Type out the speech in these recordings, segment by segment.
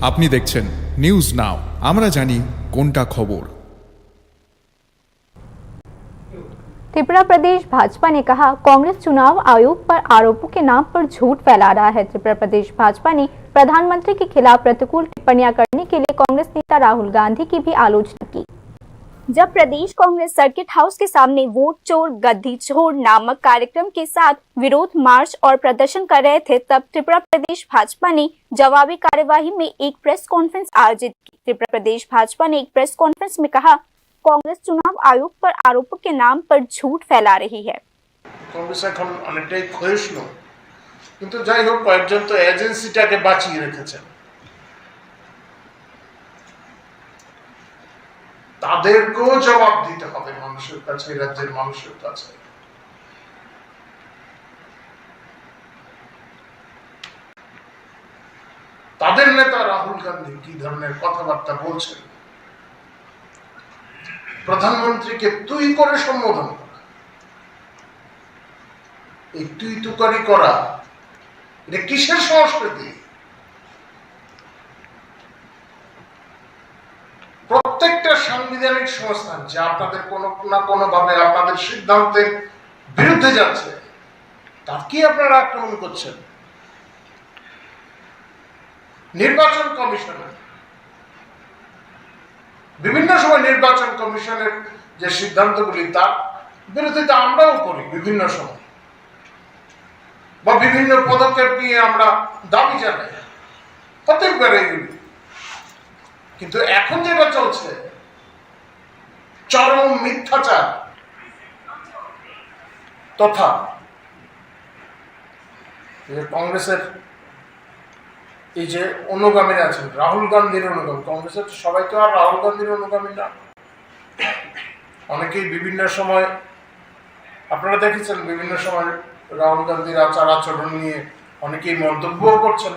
আপনি দেখছেন news now, আমরা জানি কোনটা খবর। त्रिपुरा प्रदेश भाजपा ने कहा, कांग्रेस चुनाव आयोग पर आरोपों के नाम पर झूठ फैला रहा है। त्रिपुरा प्रदेश भाजपा ने प्रधानमंत्री के खिलाफ प्रतिकूल टिप्पणियां करने के लिए कांग्रेस नेता राहुल गांधी की भी आलोचना की। जब प्रदेश कांग्रेस सर्किट हाउस के सामने वोट चोर गद्दी चोर नामक कार्यक्रम के साथ विरोध मार्च और प्रदर्शन कर रहे थे, तब त्रिपुरा प्रदेश भाजपा ने जवाबी कार्यवाही में एक प्रेस कॉन्फ्रेंस आयोजित की। त्रिपुरा प्रदेश भाजपा ने एक प्रेस कॉन्फ्रेंस में कहा, कांग्रेस चुनाव आयोग पर आरोपों के नाम पर झूठ फैला रही है। कांग्रेस এখন অনেকটাই ক্ষয়িষ্ণু, কিন্তু যাই হোক কয়েকজন তো এজেন্সিটাকে বাঁচিয়ে রেখেছেন। তাদেরকেও জবাব দিতে হবে মানুষের কাছে, রাজ্যের মানুষের কাছে। তাদের নেতা রাহুল গান্ধী কি ধরনের কথাবার্তা বলছেন, প্রধানমন্ত্রীকে তুই করে সম্বোধন করা, এই তুই তুকারি করা, এটা কিসের সংস্কৃতি? প্রত্যেকটা সাংবিধানিক সংস্থান যে আপনাদের কোনো না কোনো ভাবে আপনাদের সিদ্ধান্তের বিরুদ্ধে যাচ্ছে, তার কি আপনারা আক্রমণ করছেন? নির্বাচন কমিশনের বিভিন্ন সময় নির্বাচন কমিশনের যে সিদ্ধান্তগুলি, তার বিরোধিতা আমরাও করি বিভিন্ন সময়, বা বিভিন্ন পদক্ষেপ নিয়ে আমরা দাবি জানাই, প্রত্যেকবার এইগুলি। কিন্তু এখন যেটা চলছে চরম মিথ্যাচার তথা কংগ্রেসের এই যে অনুগামীরা আছেন, রাহুল গান্ধীর অনুগামী, কংগ্রেসের সবাই তো আর রাহুল গান্ধীর অনুগামী না। অনেকেই বিভিন্ন সময় আপনারা দেখেছেন, বিভিন্ন সময় রাহুল গান্ধীর আচার আচরণ নিয়ে অনেকেই মন্তব্য করছেন,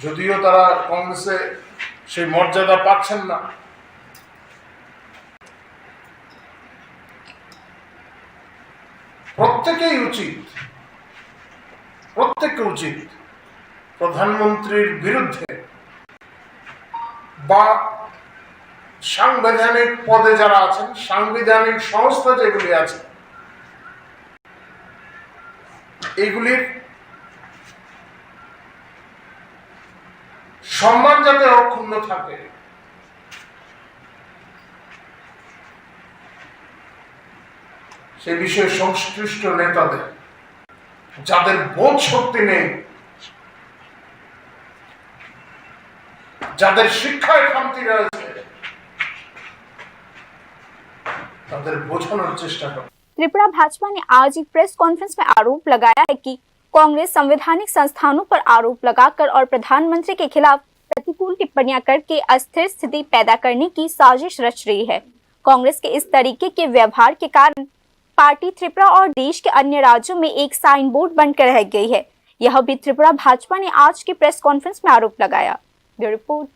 যদিও তারা কংগ্রেসে সেই মর্যাদা পাচ্ছেন না। প্রত্যেকেই উচিত প্রধানমন্ত্রীর বিরুদ্ধে বা সাংবিধানিক পদে যারা আছেন, সাংবিধানিক সংস্থা যেগুলি আছে, এগুলির সম্মান যাতে অক্ষুণ্ণ থাকে, সে বিষয়ে সংশ্লিষ্ট নেতাদের, যাদের বোধ শক্তি নেই, যাদের শিক্ষায় খামতি রয়েছে, তাদের বোঝানোর চেষ্টা করে। त्रिपुरा भाजपा ने आज एक प्रेस कॉन्फ्रेंस में आरोप लगाया है कि कांग्रेस संवैधानिक संस्थानों पर आरोप लगाकर और प्रधानमंत्री के खिलाफ प्रतिकूल टिप्पणियां करके अस्थिर स्थिति पैदा करने की साजिश रच रही है। कांग्रेस के इस तरीके के व्यवहार के कारण पार्टी त्रिपुरा और देश के अन्य राज्यों में एक साइन बोर्ड बनकर रह गई है। यह भी त्रिपुरा भाजपा ने आज की प्रेस कॉन्फ्रेंस में आरोप लगाया। Bureau report.